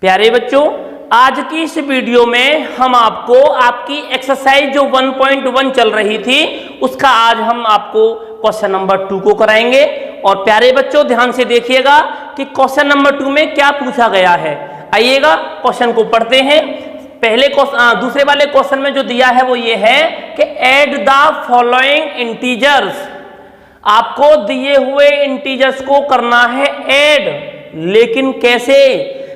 प्यारे बच्चों, आज की इस वीडियो में हम आपको आपकी एक्सरसाइज जो 1.1 चल रही थी उसका आज हम आपको क्वेश्चन नंबर 2 को कराएंगे। और प्यारे बच्चों ध्यान से देखिएगा कि क्वेश्चन नंबर 2 में क्या पूछा गया है। आइएगा क्वेश्चन को पढ़ते हैं। पहले दूसरे वाले क्वेश्चन में जो दिया है वो ये है कि ऐड द फॉलोइंग इंटीजर्स। आपको दिए हुए इंटीजर्स को करना है ऐड, लेकिन कैसे?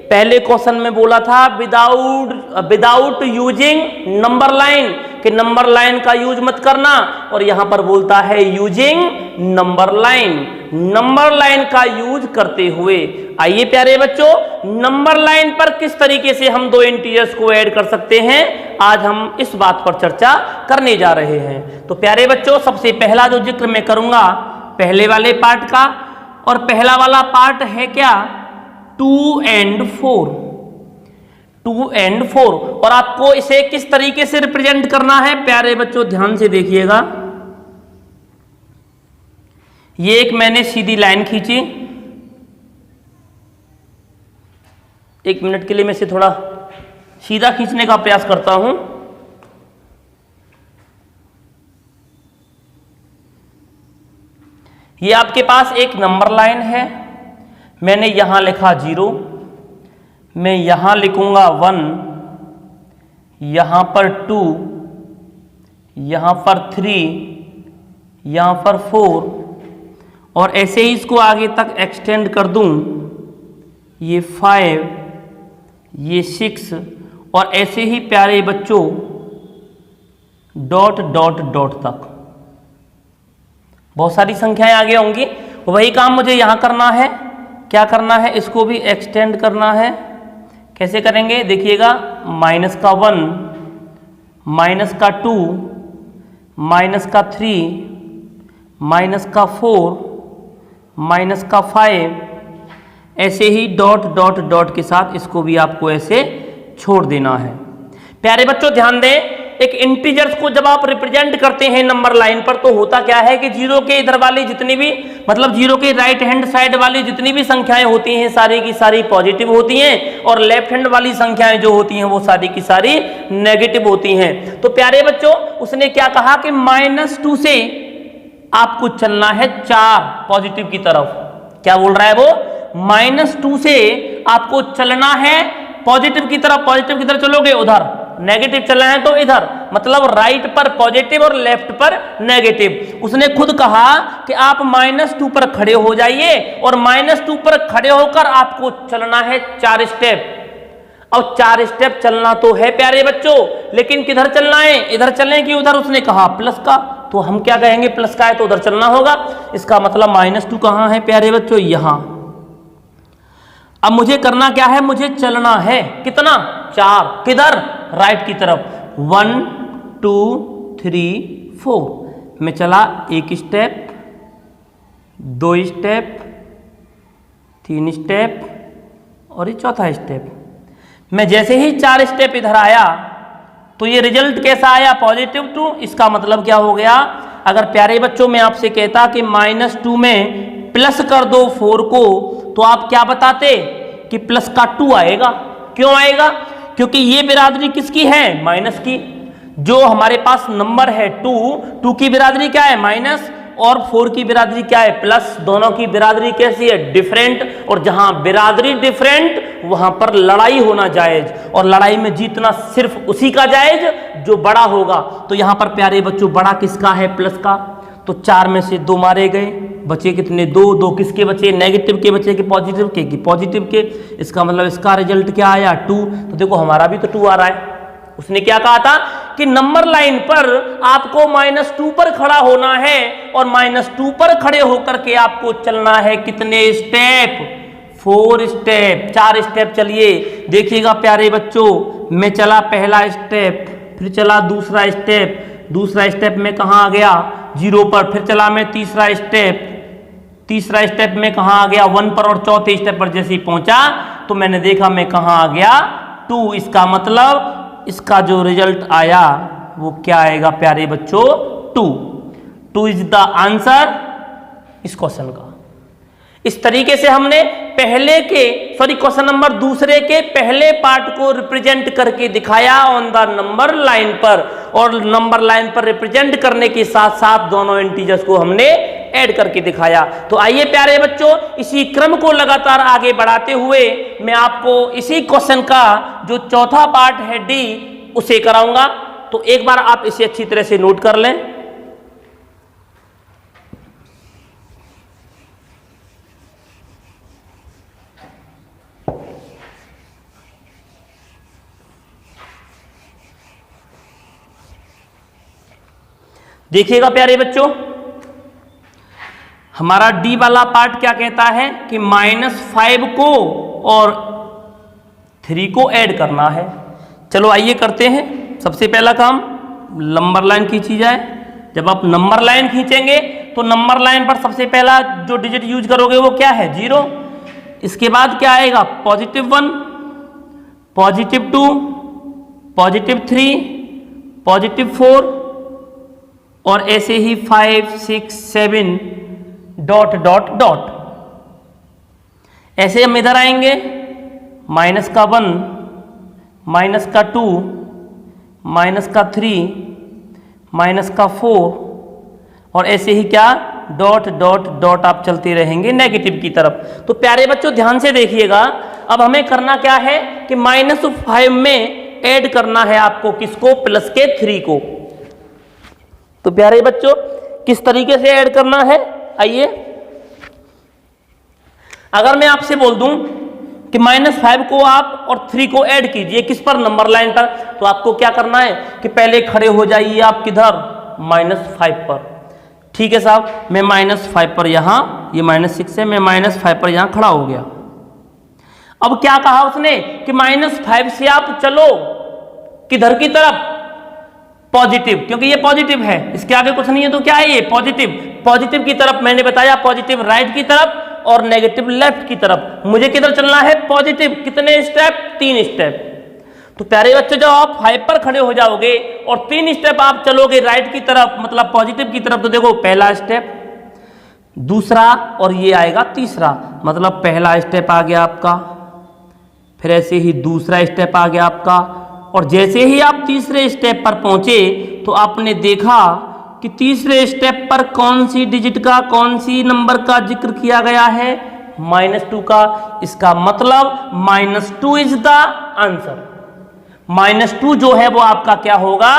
पहले क्वेश्चन में बोला था विदाउट यूजिंग नंबर लाइन, कि नंबर लाइन का यूज मत करना, और यहां पर बोलता है using number line, number line का यूज करते हुए। आइए प्यारे बच्चों, नंबर लाइन पर किस तरीके से हम दो इंटीजर्स को ऐड कर सकते हैं, आज हम इस बात पर चर्चा करने जा रहे हैं। तो प्यारे बच्चों, सबसे पहला जो जिक्र मैं करूंगा पहले वाले पार्ट का, और पहला वाला पार्ट है क्या? 2 and 4, 2 and 4। और आपको इसे किस तरीके से रिप्रेजेंट करना है प्यारे बच्चों, ध्यान से देखिएगा। ये एक मैंने सीधी लाइन खींची, एक मिनट के लिए मैं इसे थोड़ा सीधा खींचने का प्रयास करता हूं। ये आपके पास एक नंबर लाइन है, मैंने यहां लिखा 0, मैं यहां लिखूंगा 1, यहां पर 2, यहां पर 3, यहां पर 4, और ऐसे ही इसको आगे तक एक्सटेंड कर दूं, ये 5, ये 6, और ऐसे ही प्यारे बच्चों डॉट डॉट डॉट तक बहुत सारी संख्याएं आगे होंगी। वही काम मुझे यहां करना है। क्या करना है? इसको भी एक्सटेंड करना है। कैसे करेंगे देखिएगा, माइनस का 1, माइनस का 2, माइनस का 3, माइनस का 4, माइनस का 5, ऐसे ही डॉट डॉट डॉट के साथ इसको भी आपको ऐसे छोड़ देना है। प्यारे बच्चों ध्यान दें, एक इंटीजर्स को जब आप रिप्रेजेंट करते हैं नंबर लाइन पर, तो होता क्या है कि जीरो के इधर वाली जितनी भी, मतलब जीरो के राइट हैंड साइड वाली जितनी भी संख्याएं होती हैं सारी की सारी पॉजिटिव होती हैं, और लेफ्ट हैंड वाली संख्याएं जो होती हैं वो सारी की सारी नेगेटिव होती हैं। तो प्यारे बच्चों उसने क्या कहा कि -2 से आपको चलना है 4 पॉजिटिव की तरफ। क्या बोल रहा है वो? -2 से आपको चलना है पॉजिटिव की तरफ। पॉजिटिव की तरफ चलोगे उधर, नेगेटिव चलना है तो इधर, मतलब राइट पर पॉजिटिव और लेफ्ट पर नेगेटिव। उसने खुद कहा कि आप -2 पर खड़े हो जाइए, और -2 पर खड़े होकर आपको चलना है 4 स्टेप। अब 4 स्टेप चलना तो है प्यारे बच्चों, लेकिन किधर चलना है? इधर चलने की उधर? उसने कहा प्लस का, तो हम क्या कहेंगे? प्लस का है तो उधर चलना होगा। इसका मतलब -2 कहां है प्यारे बच्चों? यहां। अब मुझे करना क्या है? मुझे चलना है कितना? 4। किधर? राइट की तरफ। 1 2 3 4। मैं चला 1 स्टेप, 2 स्टेप, 3 स्टेप, और ये चौथा स्टेप। मैं जैसे ही 4 स्टेप इधर आया तो ये रिजल्ट कैसा आया? +2। इसका मतलब क्या हो गया? अगर प्यारे बच्चों मैं आपसे कहता कि -2 में प्लस कर दो 4 को, तो आप क्या बताते? कि प्लस का 2 आएगा। क्यों आएगा? क्योंकि ये बिरादरी किसकी है? माइनस की। जो हमारे पास नंबर है 2 की बिरादरी क्या है? माइनस, और 4 की बिरादरी क्या है? प्लस। दोनों की बिरादरी कैसी है? डिफरेंट। और जहां बिरादरी डिफरेंट वहां पर लड़ाई होना जायज, और लड़ाई में जीतना सिर्फ उसी का जायज जो बड़ा होगा। तो यहां पर प्यारे बच्चों बड़ा किसका है? प्लस का। तो 4 में से 2 मारे गए, बचे कितने? 2 किसके बचे? नेगेटिव के बचे कि पॉजिटिव के? कि पॉजिटिव के। इसका मतलब इसका रिजल्ट क्या आया? 2। तो देखो हमारा भी तो 2 आ रहा है। उसने क्या कहा था कि नंबर लाइन पर आपको -2 पर खड़ा होना है, और -2 पर खड़े होकर के आपको चलना है कितने स्टेप? 4 स्टेप। 4 स्टेप चलिए देखिएगा प्यारे बच्चों। मैं चला पहला स्टेप, फिर चला दूसरा स्टेप, दूसरा स्टेप में कहां आ गया? 0 पर। फिर चला मैं तीसरा स्टेप, तीसरा स्टेप में कहां आ गया? 1 पर। और चौथे स्टेप पर जैसे ही पहुंचा तो मैंने देखा मैं कहां आ गया? 2। इसका मतलब इसका जो रिजल्ट आया वो क्या आएगा प्यारे बच्चों? 2। 2 इज द आंसर इस क्वेश्चन का। इस तरीके से हमने क्वेश्चन नंबर दूसरे के पहले पार्ट को रिप्रेजेंट करके दिखाया ऑन द नंबर लाइन पर, और नंबर लाइन पर रिप्रेजेंट करने के साथ साथ दोनों इंटीजर्स को हमने ऐड करके दिखाया। तो आइए प्यारे बच्चों, इसी क्रम को लगातार आगे बढ़ाते हुए मैं आपको इसी क्वेश्चन का जो चौथा पार्ट है डी उसे कराऊंगा। तो एक बार आप इसे अच्छी तरह से नोट कर लें। देखिएगा प्यारे बच्चों, हमारा डी वाला पार्ट क्या कहता है कि -5 को और 3 को ऐड करना है। चलो आइए करते हैं। सबसे पहला काम नंबर लाइन खींची जाए। जब आप नंबर लाइन खींचेंगे तो नंबर लाइन पर सबसे पहला जो डिजिट यूज करोगे वो क्या है? 0। इसके बाद क्या आएगा? +1, +2, +3, +4 और ऐसे ही 5, 6, 7 ... ऐसे हम इधर आएंगे, -1, -2, -3, -4 और ऐसे ही क्या आप चलते रहेंगे नेगेटिव की तरफ। तो प्यारे बच्चों ध्यान से देखिएगा, अब हमें करना क्या है कि -5 में ऐड करना है आपको किसको? प्लस के 3 को। तो प्यारे बच्चों किस तरीके से ऐड करना है? आइए, अगर मैं आपसे बोल दूं कि -5 को आप और 3 को ऐड कीजिए, किस पर? नंबर लाइन पर। तो आपको क्या करना है कि पहले खड़े हो जाइए आप किधर? -5 पर। ठीक है साहब, मैं -5 पर यहां, ये -6 है, मैं -5 पर यहां खड़ा हो गया। अब क्या कहा उसने कि -5 से आप चलो किधर की तरफ? पॉजिटिव, क्योंकि ये पॉजिटिव है, इसके आगे कुछ नहीं है तो क्या है ये? पॉजिटिव की तरफ। मैंने बताया पॉजिटिव राइट की तरफ और नेगेटिव लेफ्ट की तरफ। मुझे किधर चलना है? पॉजिटिव। कितने स्टेप? 3 स्टेप। तो प्यारे बच्चों जब आप 5 पर खड़े हो जाओगे और 3 स्टेप आप चलोगे राइट की तरफ, मतलब पॉजिटिव की तरफ, तो देखो पहला स्टेप, दूसरा और ये आएगा तीसरा, मतलब पहला स्टेप आ गया आपका, फिर ऐसे ही दूसरा स्टेप आ गया आपका, और जैसे ही आप तीसरे स्टेप पर पहुंचे तो आपने देखा कि तीसरे स्टेप पर कौन सी डिजिट का, कौन सी नंबर का जिक्र किया गया है? -2 का। इसका मतलब -2 इज द आंसर। -2 जो है वो आपका क्या होगा?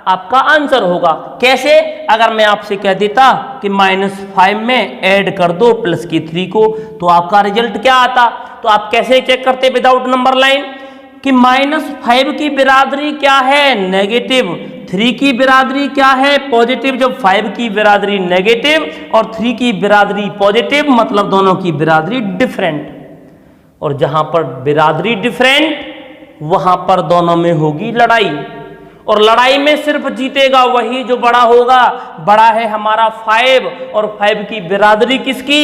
आपका आंसर होगा। कैसे? अगर मैं आपसे कह देता कि -5 में ऐड कर दो प्लस की 3 को, तो आपका रिजल्ट क्या आता? तो आप कैसे चेक करते विदाउट नंबर लाइन कि -5 की बिरादरी क्या है? नेगेटिव। 3 की बिरादरी क्या है? पॉजिटिव। जब 5 की बिरादरी नेगेटिव और 3 की बिरादरी पॉजिटिव, मतलब दोनों की बिरादरी डिफरेंट। और जहां पर बिरादरी डिफरेंट वहां पर दोनों में होगी लड़ाई, और लड़ाई में सिर्फ जीतेगा वही जो बड़ा होगा। बड़ा है हमारा 5 और 5 की बिरादरी किसकी?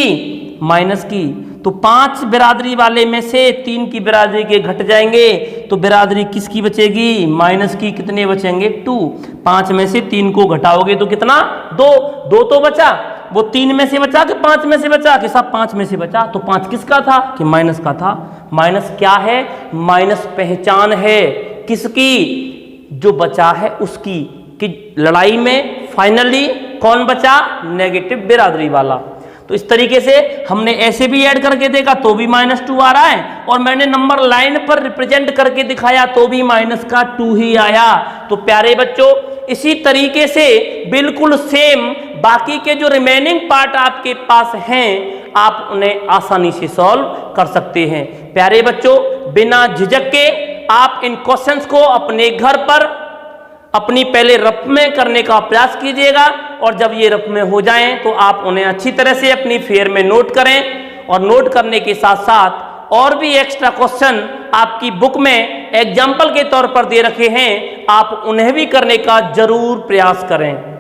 माइनस की। तो 5 बिरादरी वाले में से 3 की बिरादरी के घट जाएंगे, तो बिरादरी किसकी बचेगी? माइनस की। कितने बचेंगे? 2। 5 में से 3 को घटाओगे तो कितना? 2 तो बचा। वो 3 में से बचा कि 5 में से बचा? कि सब 5 में से बचा। तो 5 किसका था? कि माइनस का था। माइनस क्या है? माइनस पहचान है किसकी? जो बचा है उसकी। कि लड़ाई में फाइनली कौन बचा? नेगेटिव बिरादरी वाला। तो इस तरीके से हमने ऐसे भी ऐड करके देखा तो भी -2 आ रहा है, और मैंने नंबर लाइन पर रिप्रेजेंट करके दिखाया तो भी -2 ही आया। तो प्यारे बच्चों इसी तरीके से बिल्कुल सेम बाकी के जो रिमेनिंग पार्ट आपके पास हैं आप उन्हें आसानी से सॉल्व कर सकते हैं। प्यारे बच्चों बिना झिझक के आप इन क्वेश्चंस को अपने घर पर अपनी पहले रफ में करने का प्रयास कीजिएगा, और जब ये रफ में हो जाएं तो आप उन्हें अच्छी तरह से अपनी फेयर में नोट करें, और नोट करने के साथ साथ और भी एक्स्ट्रा क्वेश्चन आपकी बुक में एग्जाम्पल के तौर पर दे रखे हैं, आप उन्हें भी करने का जरूर प्रयास करें।